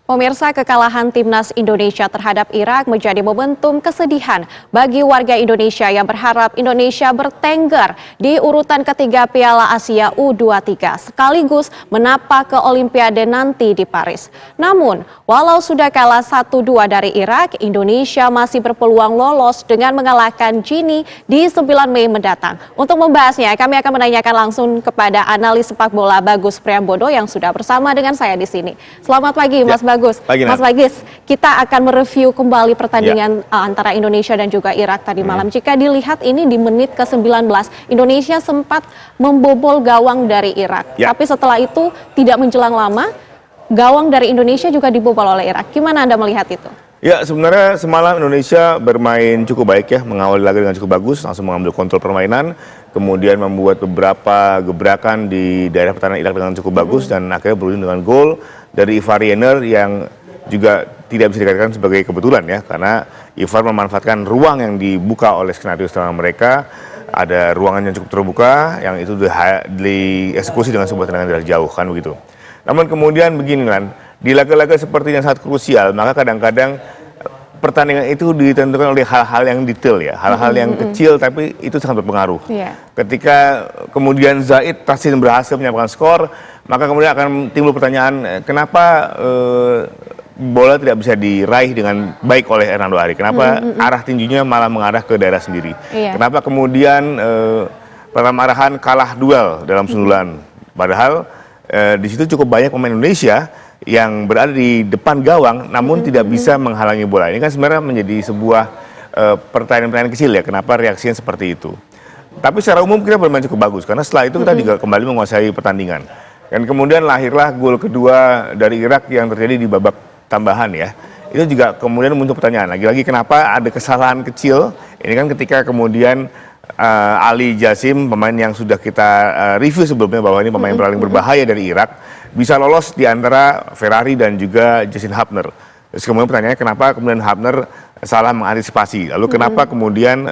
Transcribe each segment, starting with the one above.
Pemirsa, kekalahan timnas Indonesia terhadap Irak menjadi momentum kesedihan bagi warga Indonesia yang berharap Indonesia bertengger di urutan ketiga Piala Asia U23 sekaligus menapak ke Olimpiade nanti di Paris. Namun, walau sudah kalah 1-2 dari Irak, Indonesia masih berpeluang lolos dengan mengalahkan Gini di 9 Mei mendatang. Untuk membahasnya, kami akan menanyakan langsung kepada analis sepak bola Bagus Priambodo yang sudah bersama dengan saya di sini. Selamat pagi, Mas Bagus. Mas Bagis, kita akan mereview kembali pertandingan antara Indonesia dan juga Irak tadi malam. Jika dilihat ini di menit ke-19, Indonesia sempat membobol gawang dari Irak. Tapi setelah itu tidak menjelang lama, gawang dari Indonesia juga dibobol oleh Irak. Gimana Anda melihat itu? Ya, sebenarnya semalam Indonesia bermain cukup baik ya, mengawali laga dengan cukup bagus, langsung mengambil kontrol permainan, kemudian membuat beberapa gebrakan di daerah pertahanan Irak dengan cukup bagus dan akhirnya berujung dengan gol dari Ivar Yener yang juga tidak bisa dikatakan sebagai kebetulan ya, karena Ivar memanfaatkan ruang yang dibuka oleh skenario serangan mereka. Ada ruangan yang cukup terbuka yang itu dieksekusi dengan sebuah tendangan dari jauh kan begitu. Namun kemudian begini kan, di laga-laga seperti yang sangat krusial, maka kadang-kadang pertandingan itu ditentukan oleh hal-hal yang detail ya, hal-hal yang kecil tapi itu sangat berpengaruh. Ketika kemudian Zaid Tassin berhasil menyampaikan skor, maka kemudian akan timbul pertanyaan, kenapa bola tidak bisa diraih dengan baik oleh Hernando Ari? Kenapa arah tinjunya malah mengarah ke daerah sendiri? Kenapa kemudian pertama arahan kalah duel dalam sundulan? Padahal di situ cukup banyak pemain Indonesia yang berada di depan gawang namun tidak bisa menghalangi bola. Ini kan sebenarnya menjadi sebuah pertanyaan-pertanyaan kecil ya, kenapa reaksinya seperti itu. Tapi secara umum kita bermain cukup bagus karena setelah itu kita juga kembali menguasai pertandingan. Dan kemudian lahirlah gol kedua dari Irak yang terjadi di babak tambahan ya. Itu juga kemudian muncul pertanyaan, lagi-lagi kenapa ada kesalahan kecil. Ini kan ketika kemudian Ali Jasim, pemain yang sudah kita review sebelumnya bahwa ini pemain paling berbahaya dari Irak, bisa lolos di antara Ferrari dan juga Justin Hubner. Terus kemudian pertanyaannya kenapa kemudian Hubner salah mengantisipasi, lalu kenapa kemudian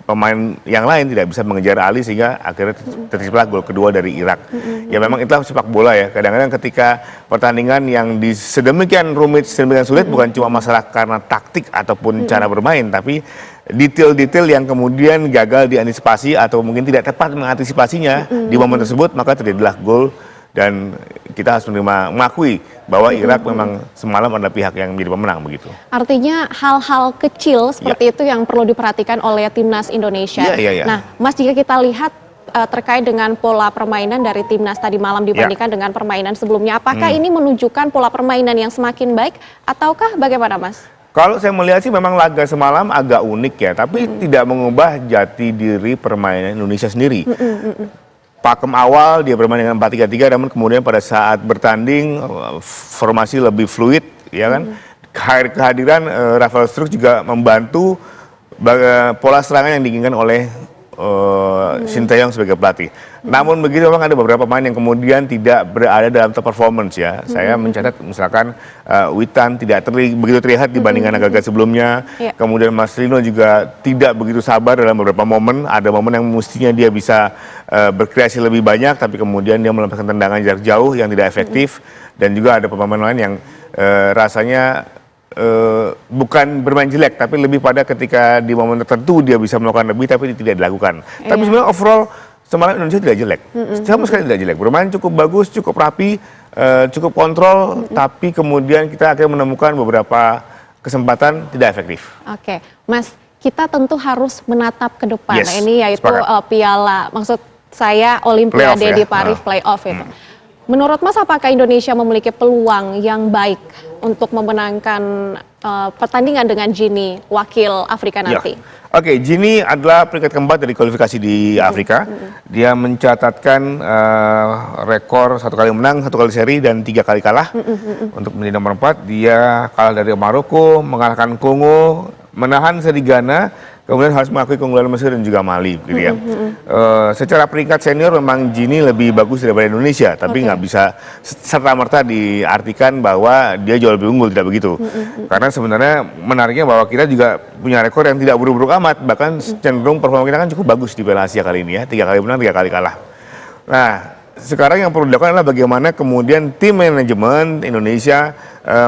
pemain yang lain tidak bisa mengejar Ali sehingga akhirnya terciptalah gol kedua dari Irak. Ya memang itulah sepak bola ya, kadang-kadang ketika pertandingan yang sedemikian rumit, sedemikian sulit bukan cuma masalah karena taktik ataupun cara bermain, tapi detail-detail yang kemudian gagal diantisipasi atau mungkin tidak tepat mengantisipasinya di momen tersebut, maka terjadilah gol. Dan kita harus mengakui bahwa Irak memang semalam adalah pihak yang menjadi pemenang begitu. Artinya hal-hal kecil seperti itu yang perlu diperhatikan oleh timnas Indonesia. Nah, Mas, jika kita lihat terkait dengan pola permainan dari timnas tadi malam dibandingkan dengan permainan sebelumnya, apakah ini menunjukkan pola permainan yang semakin baik ataukah bagaimana, Mas? Kalau saya melihat sih memang laga semalam agak unik ya, tapi tidak mengubah jati diri permainan Indonesia sendiri. Pakem awal dia bermain dengan 4-3-3, namun kemudian pada saat bertanding formasi lebih fluid, ya kan? Kehadiran Rafael Struijk juga membantu pola serangan yang diinginkan oleh Sinteyong sebagai pelatih. Namun begitu memang ada beberapa pemain yang kemudian tidak berada dalam top performance ya. Saya mencatat misalkan Witan tidak begitu terlihat dibandingkan laga sebelumnya. Kemudian Mas Rino juga tidak begitu sabar dalam beberapa momen. Ada momen yang mestinya dia bisa berkreasi lebih banyak, tapi kemudian dia melepaskan tendangan jarak jauh yang tidak efektif. Dan juga ada pemain lain yang rasanya bukan bermain jelek, tapi lebih pada ketika di momen tertentu dia bisa melakukan lebih tapi tidak dilakukan. Tapi sebenarnya overall semalam Indonesia tidak jelek, sama sekali tidak jelek. Bermain cukup bagus, cukup rapi, cukup kontrol, tapi kemudian kita akhirnya menemukan beberapa kesempatan tidak efektif. Oke, Mas, kita tentu harus menatap ke depan. Ini yaitu piala, maksud saya Olimpiade di Paris, playoff itu. Menurut Mas, apakah Indonesia memiliki peluang yang baik untuk memenangkan pertandingan dengan Gini, wakil Afrika nanti? Oke, Gini adalah peringkat keempat dari kualifikasi di Afrika. Dia mencatatkan rekor 1 kali menang, 1 kali seri, dan 3 kali kalah. Untuk menjadi nomor 4, dia kalah dari Maroko, mengalahkan Kongo, menahan seri Ghana, kemudian harus mengakui keunggulan Mesir dan juga Mali, gitu ya. Secara peringkat senior memang Gini lebih bagus daripada Indonesia, tapi nggak bisa serta-merta diartikan bahwa dia jauh lebih unggul, tidak begitu. Karena sebenarnya menariknya bahwa kita juga punya rekor yang tidak buruk-buruk amat, bahkan cenderung performa kita kan cukup bagus di Piala Asia kali ini ya, 3 kali menang, 3 kali kalah. Nah, sekarang yang perlu dilakukan adalah bagaimana kemudian tim manajemen Indonesia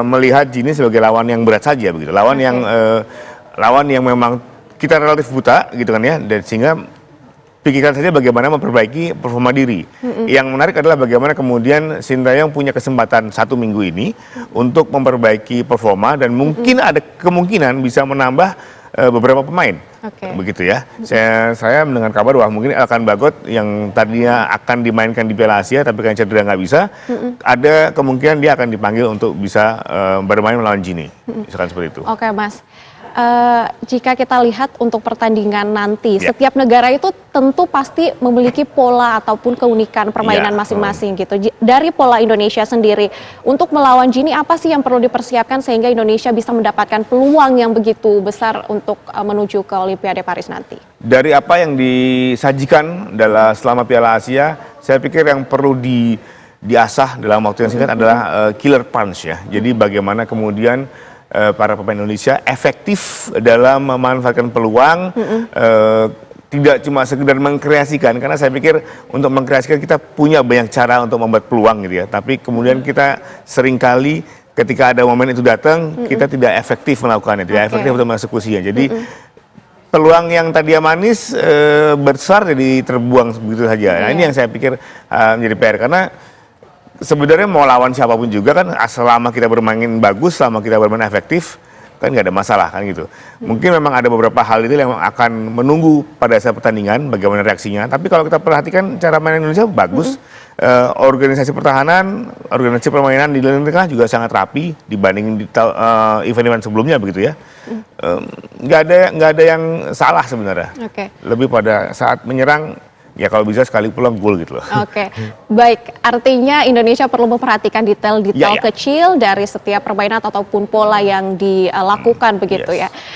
melihat Gini sebagai lawan yang berat saja begitu, lawan yang memang kita relatif buta gitu kan ya, dan sehingga pikirkan saja bagaimana memperbaiki performa diri. Yang menarik adalah bagaimana kemudian Sintayong punya kesempatan 1 minggu ini untuk memperbaiki performa dan mungkin ada kemungkinan bisa menambah beberapa pemain. Begitu ya. Saya mendengar kabar bahwa mungkin Elkan Bagot yang tadinya akan dimainkan di Piala Asia tapi karena cedera nggak bisa, ada kemungkinan dia akan dipanggil untuk bisa bermain melawan Gini. Misalkan seperti itu. Oke, Mas. Jika kita lihat untuk pertandingan nanti, setiap negara itu tentu pasti memiliki pola ataupun keunikan permainan masing-masing gitu. Dari pola Indonesia sendiri, untuk melawan Gini apa sih yang perlu dipersiapkan sehingga Indonesia bisa mendapatkan peluang yang begitu besar untuk menuju ke Olimpiade Paris nanti? Dari apa yang disajikan selama Piala Asia, saya pikir yang perlu diasah dalam waktu yang singkat adalah killer punch ya. Jadi bagaimana kemudian para pemain Indonesia efektif dalam memanfaatkan peluang, tidak cuma sekedar mengkreasikan, karena saya pikir untuk mengkreasikan kita punya banyak cara untuk membuat peluang gitu ya, tapi kemudian kita seringkali ketika ada momen itu datang, kita tidak efektif melakukannya, tidak efektif untuk mengeksekusinya. Jadi peluang yang tadinya manis besar jadi terbuang begitu saja. Nah, ini yang saya pikir menjadi PR, karena sebenarnya mau lawan siapapun juga kan, selama kita bermain bagus, selama kita bermain efektif, kan nggak ada masalah kan gitu. Mungkin memang ada beberapa hal itu yang akan menunggu pada saat pertandingan, bagaimana reaksinya. Tapi kalau kita perhatikan cara main Indonesia bagus, organisasi pertahanan, organisasi permainan di lini tengah juga sangat rapi dibanding di event-event sebelumnya begitu ya. Nggak ada yang salah sebenarnya. Lebih pada saat menyerang, ya kalau bisa sekali pulang gol gitu loh. Baik, artinya Indonesia perlu memperhatikan detail-detail kecil dari setiap permainan ataupun pola yang dilakukan begitu ya.